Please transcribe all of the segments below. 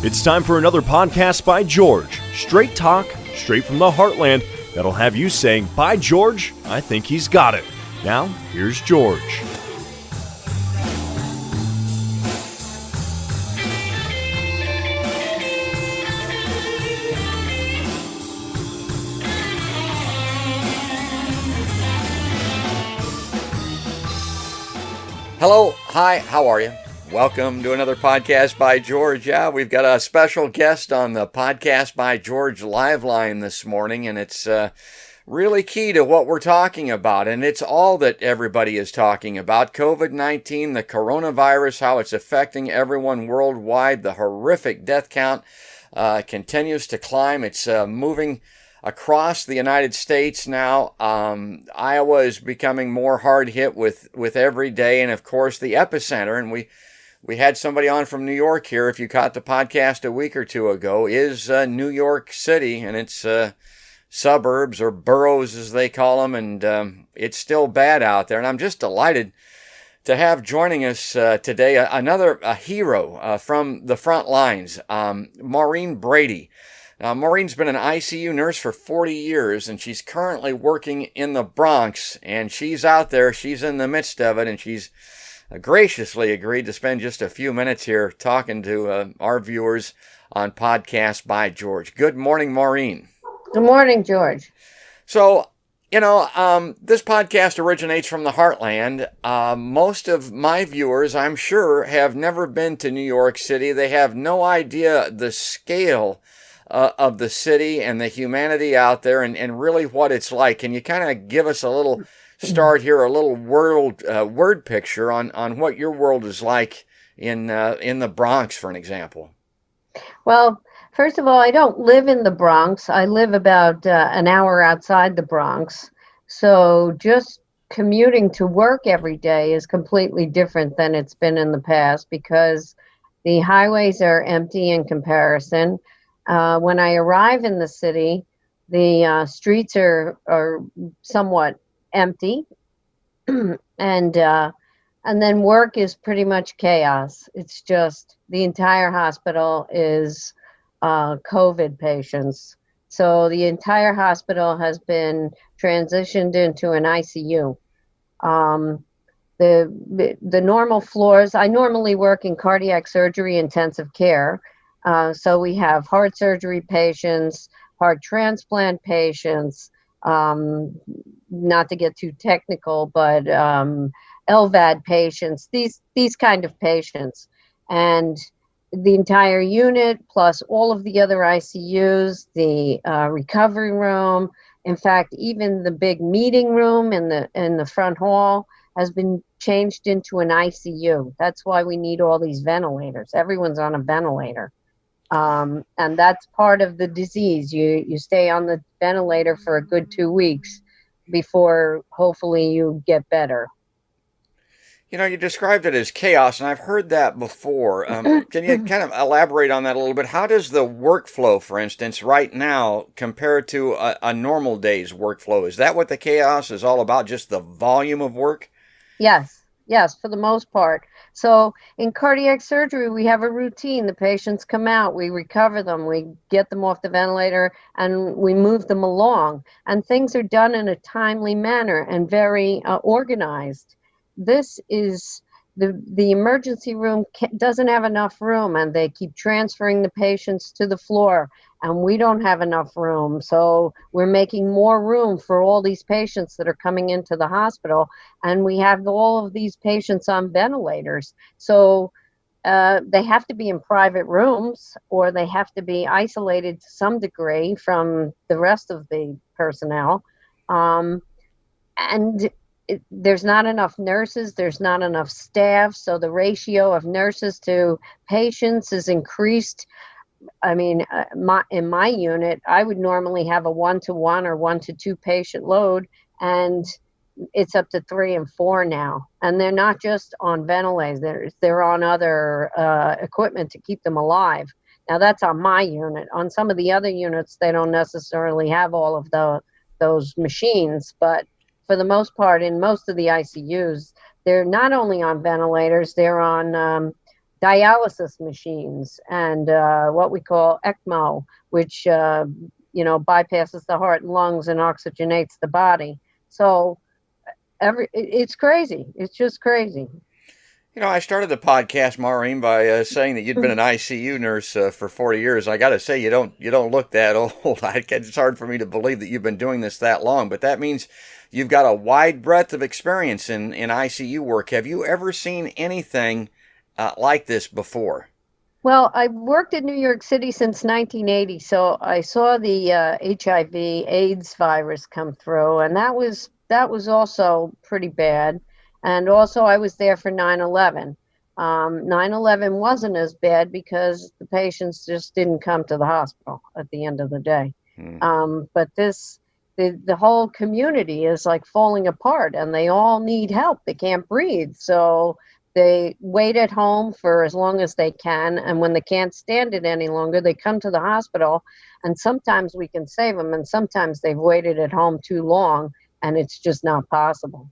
It's time for another podcast by George. Straight talk, straight from the heartland, that'll have you saying, "By George, I think he's got it." Now, here's George. Hello, hi, how are you? Welcome to another podcast by George. Yeah, we've got a special guest on the podcast by George live line this morning, and it's really key to what we're talking about, and it's all that everybody is talking about. COVID-19, the coronavirus, how it's affecting everyone worldwide. The horrific death count continues to climb. It's moving across the United States now. Iowa is becoming more hard hit with every day, and of course the epicenter, and we had somebody on from New York here, if you caught the podcast a week or two ago, is New York City and its suburbs, or boroughs as they call them, and it's still bad out there. And I'm just delighted to have joining us today another hero from the front lines, Maureen Brady. Maureen's been an ICU nurse for 40 years, and she's currently working in the Bronx, and she's out there, she's in the midst of it, and she's graciously agreed to spend just a few minutes here talking to our viewers on Podcast by George. Good morning, Maureen. Good morning, George. So, this podcast originates from the heartland. Most of my viewers, I'm sure, have never been to New York City. They have no idea the scale of the city and the humanity out there, and really what it's like. Can you kind of give us a little start here, a little word picture on what your world is like in the Bronx, for an example? Well, first of all, I don't live in the Bronx. I live about an hour outside the Bronx. So just commuting to work every day is completely different than it's been in the past, because the highways are empty in comparison. When I arrive in the city, the streets are somewhat empty, and then work is pretty much chaos. It's just the entire hospital is COVID patients. So the entire hospital has been transitioned into an ICU. The normal floors, I normally work in cardiac surgery intensive care. So we have heart surgery patients, heart transplant patients, not to get too technical, but LVAD patients, these kind of patients. And the entire unit, plus all of the other ICUs, the recovery room, in fact, even the big meeting room in the front hall has been changed into an ICU. That's why we need all these ventilators. Everyone's on a ventilator. And that's part of the disease. You stay on the ventilator for a good 2 weeks before hopefully you get better. You described it as chaos, and I've heard that before. Can you kind of elaborate on that a little bit? How does the workflow, for instance, right now compare to a normal day's workflow? Is that what the chaos is all about, just the volume of work? Yes, for the most part. So in cardiac surgery, we have a routine. The patients come out, we recover them, we get them off the ventilator, and we move them along. And things are done in a timely manner and very organized. This is the emergency room doesn't have enough room, and they keep transferring the patients to the floor, and we don't have enough room. So we're making more room for all these patients that are coming into the hospital, and we have all of these patients on ventilators. So they have to be in private rooms, or they have to be isolated to some degree from the rest of the personnel. There's not enough nurses, there's not enough staff, so the ratio of nurses to patients is increased. I mean, in my unit, I would normally have a 1-to-1 or 1-to-2 patient load, and it's up to 3 and 4 now. And they're not just on ventilators, they're on other equipment to keep them alive. Now, that's on my unit. On some of the other units, they don't necessarily have all of those machines, but for the most part, in most of the ICUs, they're not only on ventilators, they're on dialysis machines and what we call ECMO, which bypasses the heart and lungs and oxygenates the body. So it's crazy. It's just crazy. I started the podcast, Maureen, by saying that you'd been an ICU nurse for 40 years. I got to say, you don't look that old. It's hard for me to believe that you've been doing this that long, but that means you've got a wide breadth of experience in ICU work. Have you ever seen anything like this before? Well, I've worked in New York City since 1980, so I saw the HIV/AIDS virus come through, and that was also pretty bad. And also, I was there for 9/11. 9/11 wasn't as bad because the patients just didn't come to the hospital at the end of the day. But the whole community is like falling apart, and they all need help. They can't breathe, so they wait at home for as long as they can, and when they can't stand it any longer, they come to the hospital, and sometimes we can save them, and sometimes they've waited at home too long, and it's just not possible.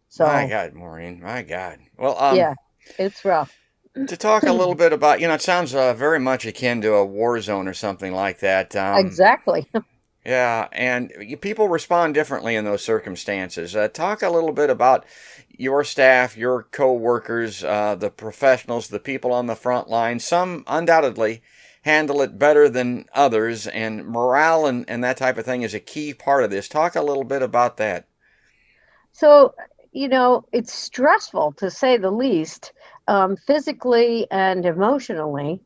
So, my God, Maureen, my God. Well, yeah, it's rough. To talk a little bit about, it sounds very much akin to a war zone or something like that. Exactly. Yeah, and people respond differently in those circumstances. Talk a little bit about your staff, your co-workers, the professionals, the people on the front line. Some undoubtedly handle it better than others, and morale and that type of thing is a key part of this. Talk a little bit about that. So, it's stressful to say the least, physically and emotionally.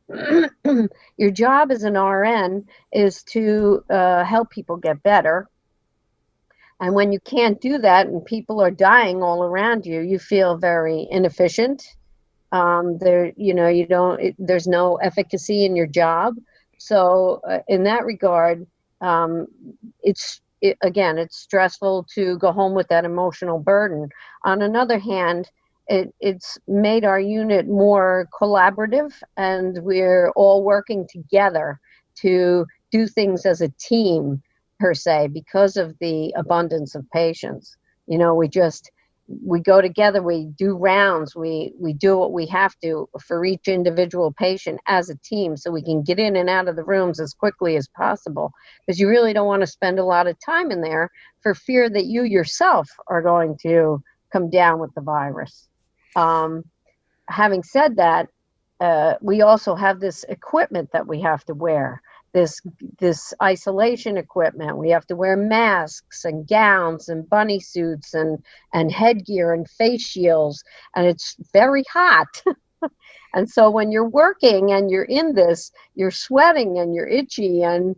Your job as an RN is to help people get better. And when you can't do that and people are dying all around you, you feel very inefficient. There's no efficacy in your job. So in that regard, it's stressful to go home with that emotional burden. On another hand, it's made our unit more collaborative, and we're all working together to do things as a team, per se, because of the abundance of patients. We go together, we do rounds, we do what we have to for each individual patient as a team, so we can get in and out of the rooms as quickly as possible, because you really don't want to spend a lot of time in there for fear that you yourself are going to come down with the virus. Having said that, we also have this equipment that we have to wear. This isolation equipment. We have to wear masks and gowns and bunny suits and headgear and face shields, and it's very hot. And so when you're working and you're in this, you're sweating and you're itchy and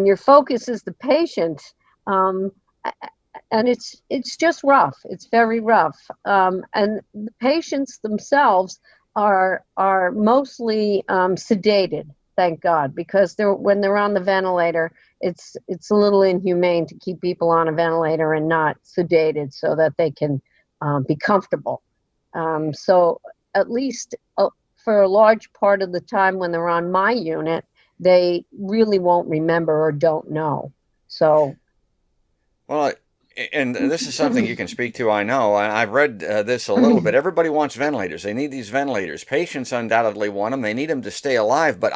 your focus is the patient. And it's just rough. It's very rough. And the patients themselves are mostly sedated. Thank God, because when they're on the ventilator, it's a little inhumane to keep people on a ventilator and not sedated so that they can be comfortable. So at least for a large part of the time when they're on my unit, they really won't remember or don't know. So, well, and this is something you can speak to, I know. I've read this a little bit. Everybody wants ventilators. They need these ventilators. Patients undoubtedly want them. They need them to stay alive. But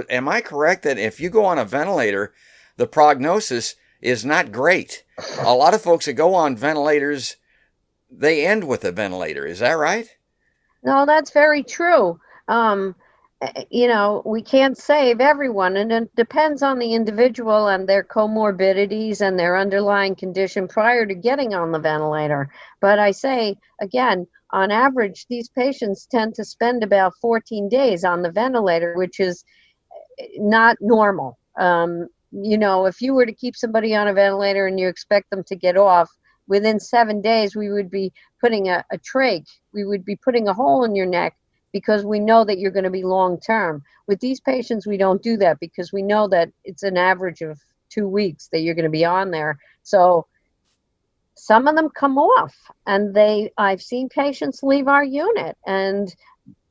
am I correct that if you go on a ventilator, the prognosis is not great? A lot of folks that go on ventilators, they end with a ventilator. Is that right? No, that's very true. We can't save everyone, and it depends on the individual and their comorbidities and their underlying condition prior to getting on the ventilator. But I say, again, on average, these patients tend to spend about 14 days on the ventilator, which is not normal. If you were to keep somebody on a ventilator and you expect them to get off, within 7 days, we would be putting a trach. We would be putting a hole in your neck, because we know that you're going to be long-term. With these patients, we don't do that because we know that it's an average of 2 weeks that you're going to be on there. So some of them come off, and I've seen patients leave our unit, and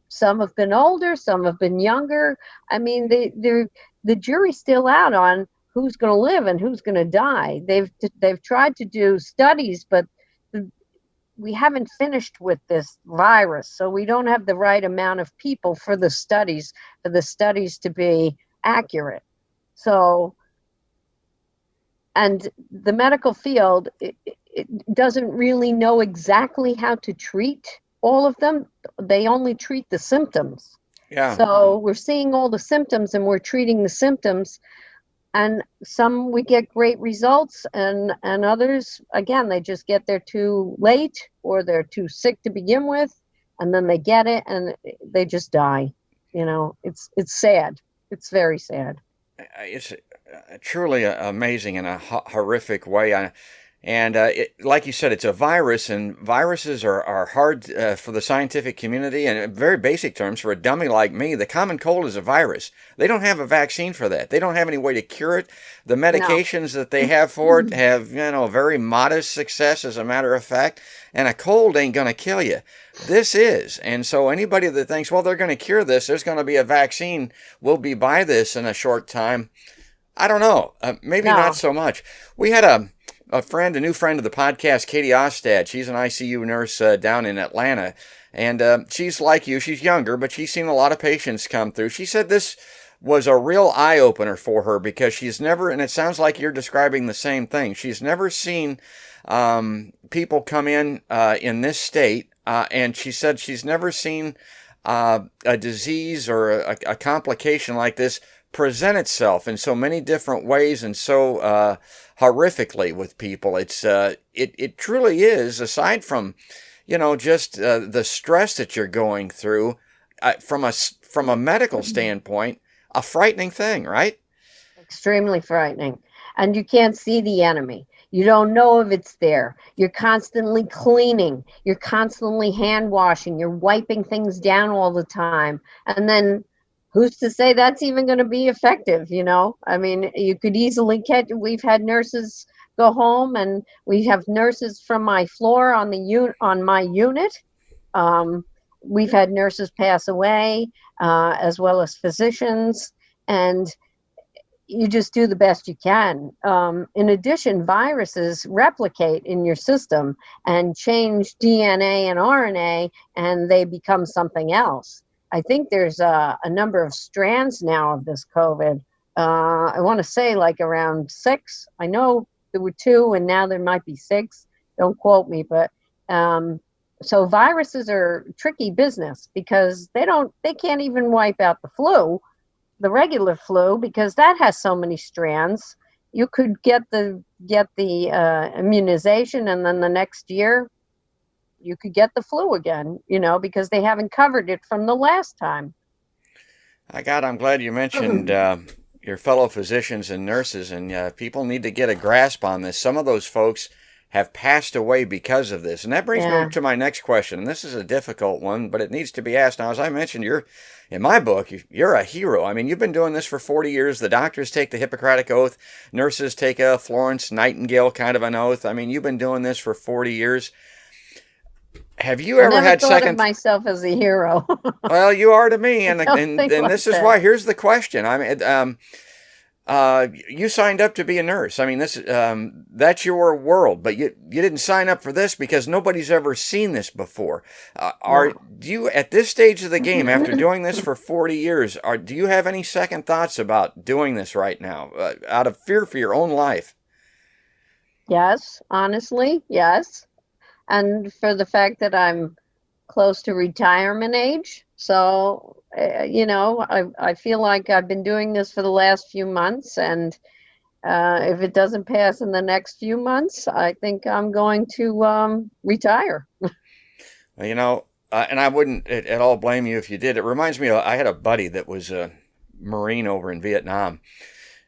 some have been older, some have been younger. I mean, the jury's still out on who's going to live and who's going to die. They've tried to do studies, but we haven't finished with this virus, so we don't have the right amount of people for the studies to be accurate. So, and the medical field, it doesn't really know exactly how to treat all of them. They only treat the symptoms. Yeah. So we're seeing all the symptoms and we're treating the symptoms, and some we get great results, and others, again, they just get there too late, or they're too sick to begin with, and then they get it and they just die. It's sad. It's very sad. It's truly amazing in a horrific way. And like you said, it's a virus, and viruses are hard for the scientific community. And in very basic terms, for a dummy like me, the common cold is a virus. They don't have a vaccine for that. They don't have any way to cure it. The medications that they have for it have, very modest success, as a matter of fact. And a cold ain't going to kill you. This is. And so anybody that thinks, well, they're going to cure this, there's going to be a vaccine, we'll be by this in a short time, I don't know. Maybe not so much. We had a new friend of the podcast, Katie Ostad. She's an ICU nurse down in Atlanta. And she's like you. She's younger, but she's seen a lot of patients come through. She said this was a real eye-opener for her, because she's never, and it sounds like you're describing the same thing, she's never seen people come in this state. And she said she's never seen a disease or a complication like this present itself in so many different ways and so horrifically with people. It truly is, aside from just the stress that you're going through, from a medical standpoint, a frightening thing, right? Extremely frightening. And you can't see the enemy. You don't know if it's there. You're constantly cleaning. You're constantly hand washing. You're wiping things down all the time. And then who's to say that's even going to be effective? I mean, you could easily we've had nurses go home, and we have nurses from my floor on my unit. We've had nurses pass away, as well as physicians, and you just do the best you can. In addition, viruses replicate in your system and change DNA and RNA, and they become something else. I think there's a number of strands now of this COVID. I want to say like around 6. I know there were 2, and now there might be 6. Don't quote me, but so viruses are tricky business, because they can't even wipe out the flu, the regular flu, because that has so many strands. You could get the immunization, and then the next year you could get the flu again, because they haven't covered it from the last time. I'm glad you mentioned your fellow physicians and nurses, and people need to get a grasp on this. Some of those folks have passed away because of this. And that brings me to my next question. And this is a difficult one, but it needs to be asked. Now, as I mentioned, in my book, you're a hero. I mean, you've been doing this for 40 years. The doctors take the Hippocratic Oath. Nurses take a Florence Nightingale kind of an oath. I mean, you've been doing this for 40 years. Have you ever had thought of myself as a hero? Well, you are to me, and this is why. Here's the question. I mean, you signed up to be a nurse. I mean, that's your world, but you didn't sign up for this because nobody's ever seen this before. Do you, at this stage of the game, after doing this for 40 years, do you have any second thoughts about doing this right now, out of fear for your own life? Yes, honestly, yes. And for the fact that I'm close to retirement age. So, I feel like I've been doing this for the last few months, and if it doesn't pass in the next few months, I think I'm going to retire. And I wouldn't at all blame you if you did. It reminds me, I had a buddy that was a Marine over in Vietnam.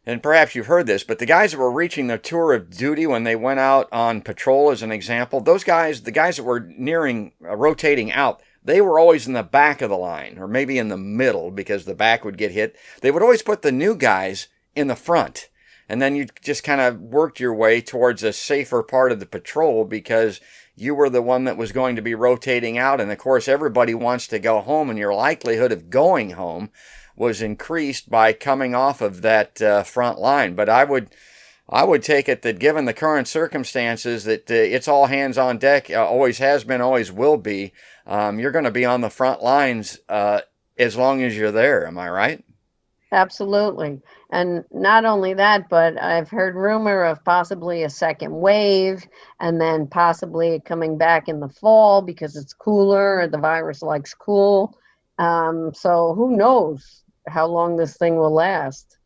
And perhaps you've heard this, but the guys that were reaching their tour of duty when they went out on patrol, as an example, the guys that were nearing, rotating out, they were always in the back of the line, or maybe in the middle, because the back would get hit. They would always put the new guys in the front. And then you just kind of worked your way towards a safer part of the patrol, because you were the one that was going to be rotating out. And of course, everybody wants to go home, and your likelihood of going home was increased by coming off of that front line. But I would I would take it that given the current circumstances that it's all hands on deck, always has been, always will be. You're going to be on the front lines as long as you're there. Am I right? Absolutely. And not only that, but I've heard rumor of possibly a second wave and then possibly it coming back in the fall because it's cooler. The virus likes cool. So who knows how long this thing will last.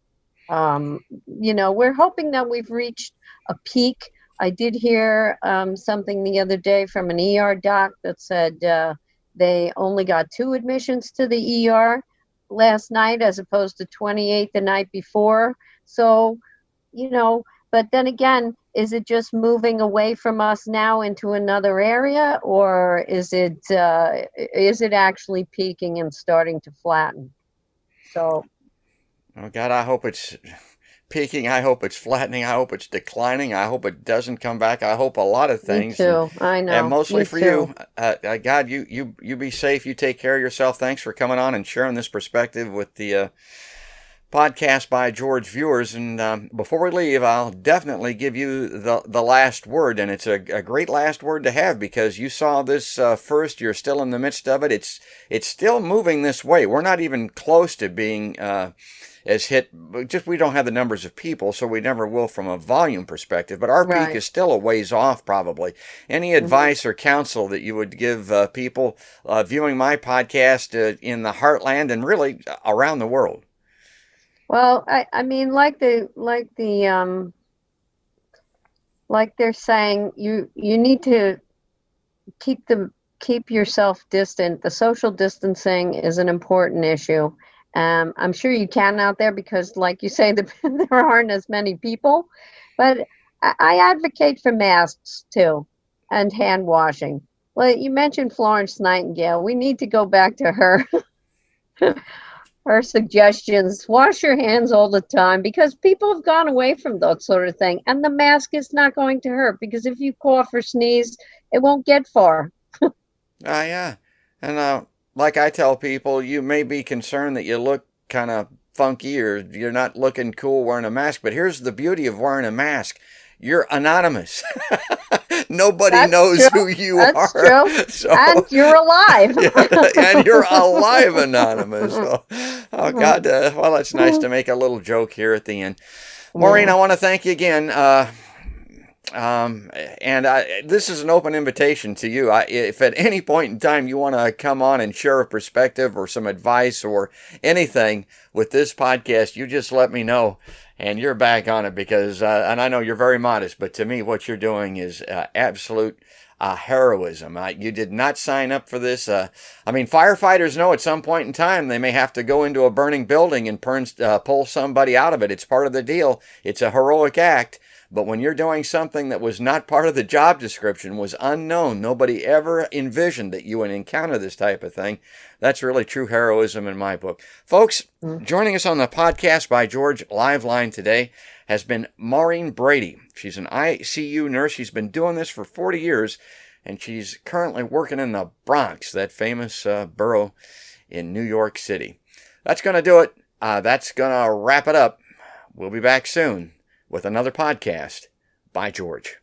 We're hoping that we've reached a peak. I did hear something the other day from an ER doc that said they only got 2 admissions to the ER last night as opposed to 28 the night before. So, but then again, is it just moving away from us now into another area, or is it actually peaking and starting to flatten? So, oh God, I hope it's peaking. I hope it's flattening. I hope it's declining. I hope it doesn't come back. I hope a lot of things. Me too. I know. And mostly Me for too. you. God, you be safe. You take care of yourself. Thanks for coming on and sharing this perspective with the podcast by George viewers. And before we leave, I'll definitely give you the last word. And it's a great last word to have because you saw this first. You're still in the midst of it. It's still moving this way. We're not even close to being as hit. Just we don't have the numbers of people, so we never will from a volume perspective. But our Right. peak is still a ways off, probably. Any advice or counsel that you would give people viewing my podcast in the heartland and really around the world? Well, I mean, like they're saying, you need to keep yourself distant. The social distancing is an important issue. I'm sure you can out there because, like you say, there aren't as many people. But I advocate for masks too and hand washing. Well, you mentioned Florence Nightingale. We need to go back to her. Her suggestions: wash your hands all the time, because people have gone away from that sort of thing, and the mask is not going to hurt because if you cough or sneeze, it won't get far. Yeah. And like I tell people, you may be concerned that you look kind of funky or you're not looking cool wearing a mask, but here's the beauty of wearing a mask. You're anonymous. Nobody That's knows true. who you That's are. true. So, And you're alive. and you're alive anonymous. So, oh God, well, it's nice to make a little joke here at the end. Maureen, I want to thank you again. This is an open invitation to you. If at any point in time you want to come on and share a perspective or some advice or anything with this podcast, you just let me know and you're back on it because, and I know you're very modest, but to me, what you're doing is absolute heroism. You did not sign up for this. I mean, firefighters know at some point in time they may have to go into a burning building and pull somebody out of it. It's part of the deal. It's a heroic act. But when you're doing something that was not part of the job description, was unknown, nobody ever envisioned that you would encounter this type of thing, that's really true heroism in my book. Folks, joining us on the podcast by George Live Line today has been Maureen Brady. She's an ICU nurse. She's been doing this for 40 years, and she's currently working in the Bronx, that famous borough in New York City. That's going to do it. That's going to wrap it up. We'll be back soon with another podcast by George.